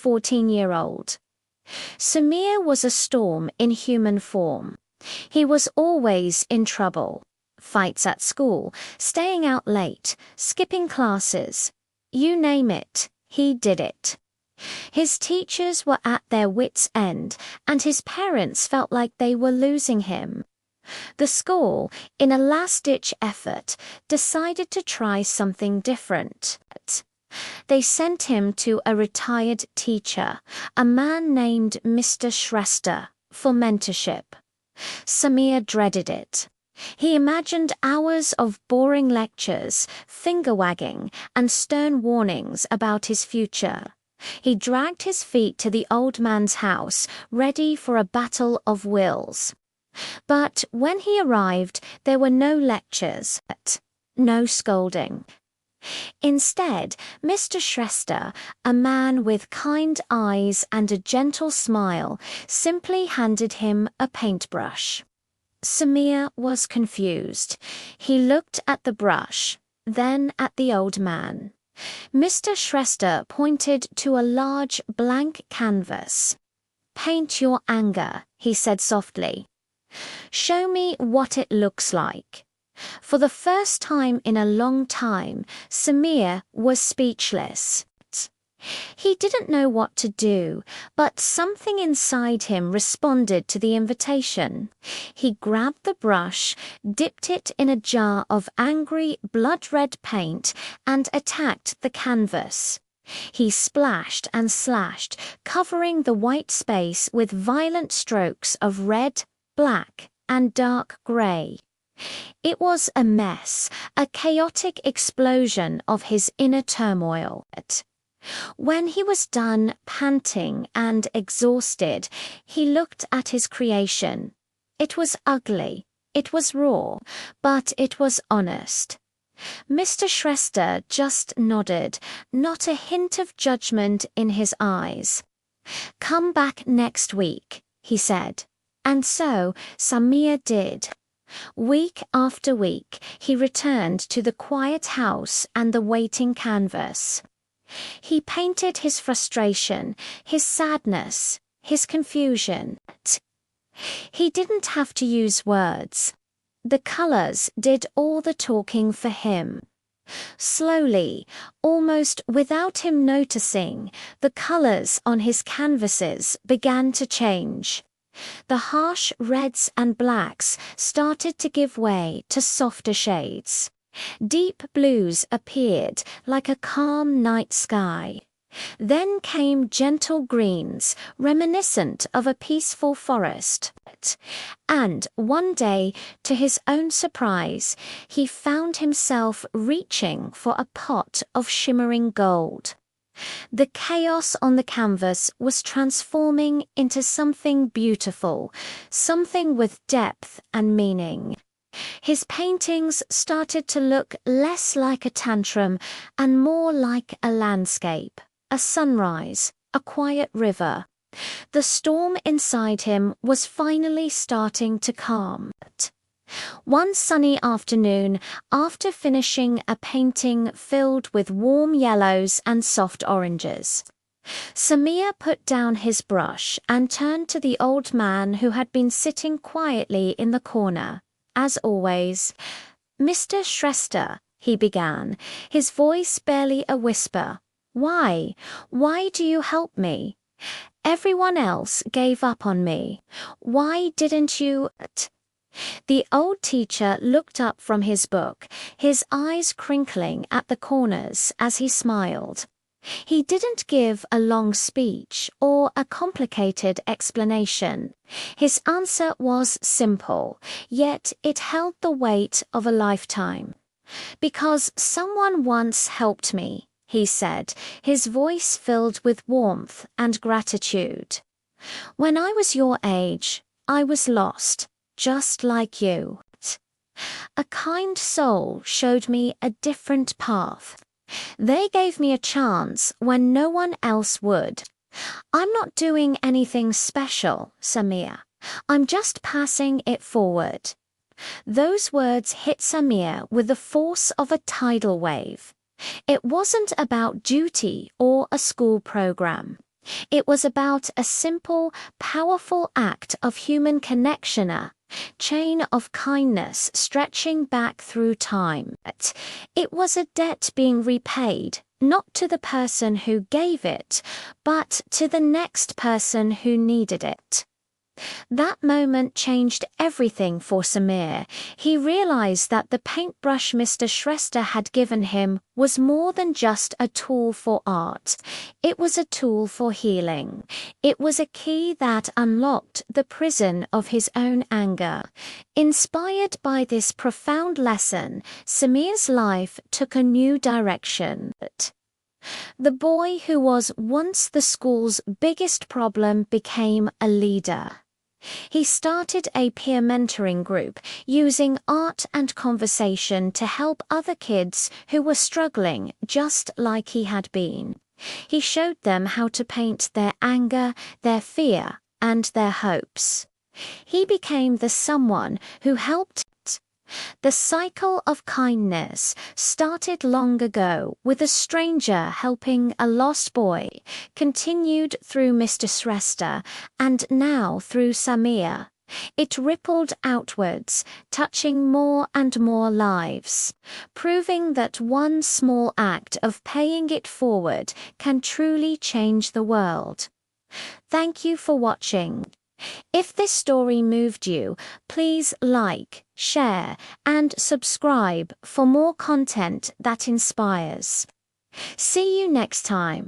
14-year-old. Samir was a storm in human form. He was always in trouble. Fights at school, staying out late, skipping classes. You name it, he did it. His teachers were at their wits' end, and his parents felt like they were losing him. The school, in a last-ditch effort, decided to try something different. They sent him to a retired teacher, a man named Mr. Shrestha, for mentorship. Samir dreaded it. He imagined hours of boring lectures, finger-wagging, and stern warnings about his future. He dragged his feet to the old man's house, ready for a battle of wills. But when he arrived, there were no lectures, no scolding. Instead, Mr. Shrestha, a man with kind eyes and a gentle smile, simply handed him a paintbrush. Samir was confused. He looked at the brush, then at the old man. Mr. Shrestha pointed to a large blank canvas. "Paint your anger," he said softly. "Show me what it looks like." For the first time in a long time, Samir was speechless. He didn't know what to do, but something inside him responded to the invitation. He grabbed the brush, dipped it in a jar of angry, blood-red paint, and attacked the canvas. He splashed and slashed, covering the white space with violent strokes of red, black, and dark grey. It was a mess, a chaotic explosion of his inner turmoil. When he was done, panting and exhausted, he looked at his creation. It was ugly, it was raw, but it was honest. Mr. Shrestha just nodded, not a hint of judgment in his eyes. "Come back next week," he said. And so Samir did. Week after week, he returned to the quiet house and the waiting canvas. He painted his frustration, his sadness, his confusion. He didn't have to use words. The colors did all the talking for him. Slowly, almost without him noticing, the colors on his canvases began to change. The harsh reds and blacks started to give way to softer shades. Deep blues appeared like a calm night sky. Then came gentle greens, reminiscent of a peaceful forest. And one day, to his own surprise, he found himself reaching for a pot of shimmering gold. The chaos on the canvas was transforming into something beautiful, something with depth and meaning. His paintings started to look less like a tantrum and more like a landscape, a sunrise, a quiet river. The storm inside him was finally starting to calm. One sunny afternoon, after finishing a painting filled with warm yellows and soft oranges, Samir put down his brush and turned to the old man who had been sitting quietly in the corner. As always, "Mr. Shrestha," he began, his voice barely a whisper. "Why do you help me? Everyone else gave up on me. Why didn't you?" The old teacher looked up from his book, his eyes crinkling at the corners as he smiled. He didn't give a long speech or a complicated explanation. His answer was simple, yet it held the weight of a lifetime. "Because someone once helped me," he said, his voice filled with warmth and gratitude. "When I was your age, I was lost, just like you. A kind soul showed me a different path. They gave me a chance when no one else would. I'm not doing anything special, Samir. I'm just passing it forward." Those words hit Samir with the force of a tidal wave. It wasn't about duty or a school program. It was about a simple, powerful act of human connection, a chain of kindness stretching back through time. It was a debt being repaid, not to the person who gave it, but to the next person who needed it. That moment changed everything for Samir. He realized that the paintbrush Mr. Shrestha had given him was more than just a tool for art. It was a tool for healing. It was a key that unlocked the prison of his own anger. Inspired by this profound lesson, Samir's life took a new direction. The boy who was once the school's biggest problem became a leader. He started a peer mentoring group, using art and conversation to help other kids who were struggling just like he had been. He showed them how to paint their anger, their fear, and their hopes. He became the someone who helped. The cycle of kindness started long ago with a stranger helping a lost boy, continued through Mr. Shrestha, and now through Samir. It rippled outwards, touching more and more lives, proving that one small act of paying it forward can truly change the world. Thank you for watching. If this story moved you, please like, share, and subscribe for more content that inspires. See you next time.